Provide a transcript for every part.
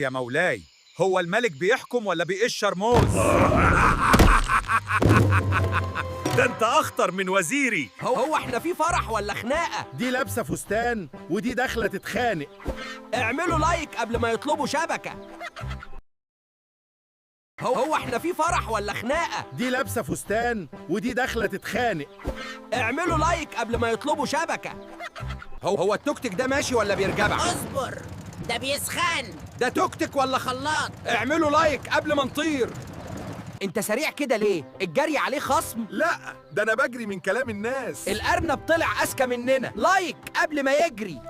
يا مولاي، هو الملك بيحكم ولا بيقشر موز؟ ده انت اخطر من وزيري. هو احنا في فرح ولا خناقه؟ دي لابسه فستان ودي داخله تتخانق. اعملوا لايك قبل ما يطلبوا شبكه. هو احنا في فرح ولا خناقه؟ دي لابسه فستان ودي داخله تتخانق. اعملوا لايك قبل ما يطلبوا شبكه. هو التوك توك ده ماشي ولا بيرجبع؟ اصبر، ده بيسخن. ده توك توك ولا خلاط؟ اعملوا لايك قبل ما نطير. انت سريع كده ليه؟ الجري عليه خصم؟ لا، ده انا بجري من كلام الناس. الارنب طلع اذكى مننا. لايك قبل ما يجري.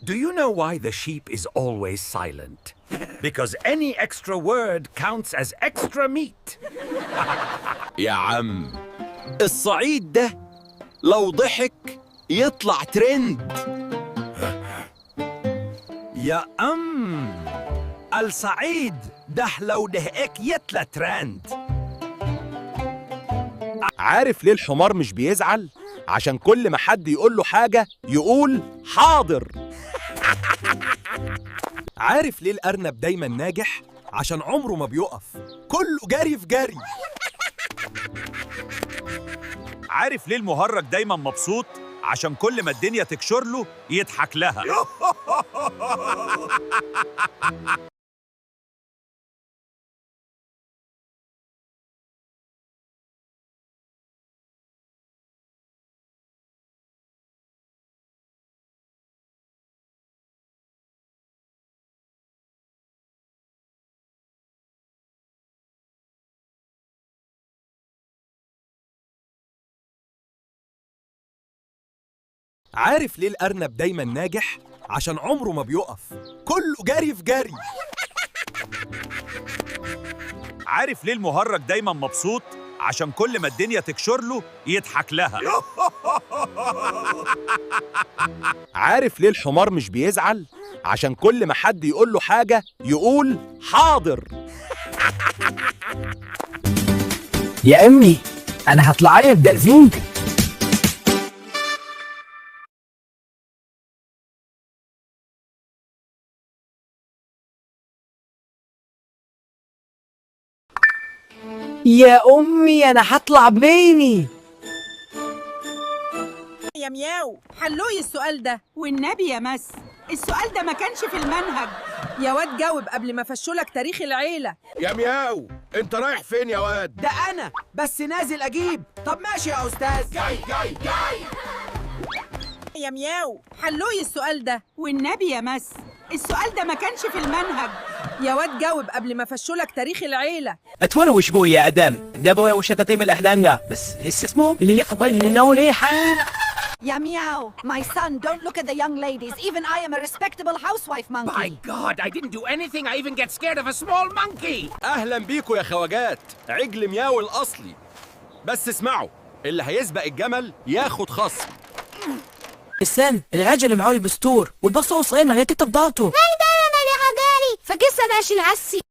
Do you know why the sheep is always silent? Because any extra word counts as extra meat. يا عم، الصعيد ده لو ضحك يطلع ترند. يا الصعيد ده لو دهقك يطلع ترند. عارف ليه الحمار مش بيزعل؟ عشان كل ما حد يقول له حاجة يقول حاضر. عارف ليه الأرنب دايما ناجح؟ عشان عمره ما بيقف، كله جري في جري. عارف ليه المهرج دايما مبسوط؟ عشان كل ما الدنيا تكشر له يضحك لها. عارف ليه الأرنب دايما ناجح؟ عشان عمره ما بيقف، كله جري في جري. عارف ليه المهرج دايما مبسوط؟ عشان كل ما الدنيا تكشر له يضحك لها. عارف ليه الحمار مش بيزعل؟ عشان كل ما حد يقول له حاجة يقول حاضر. يا أمي، أنا هطلع لي بدلفين. يا أمي، أنا هطلع بيني. يا مياو، حلوي السؤال ده والنبي يا مس. السؤال ده ما كانش في المنهج. يا واد جاوب قبل ما فشولك تاريخ العيلة. يا مياو، انت رايح فين يا واد؟ ده انا بس نازل اجيب. طب ماشي يا استاذ. جاي. يا مياو، حلوي السؤال ده والنبي يا مس. السؤال ده ما كانش في المنهج. يا واد جاوب قبل ما فشولك تاريخ العيلة. أتولى وش بو يا أدم، ده بويا وش تطيب الأحلام ده، بس لسه اسمه اللي يقبل منه ليه حال. يا مياو, my son, don't look at the young ladies. Even I am a respectable housewife monkey. My God, I didn't do anything. I even get scared of a small monkey. أهلا بيكوا يا خواجات، عجل مياو الأصلي. بس اسمعوا، اللي هيسبق الجمل ياخد خصم. السن العجل معاوي بستور والبصوص صغير ما هي تبضاته. هاي ده يا مالي عجالي. فقصة ماشي العسي.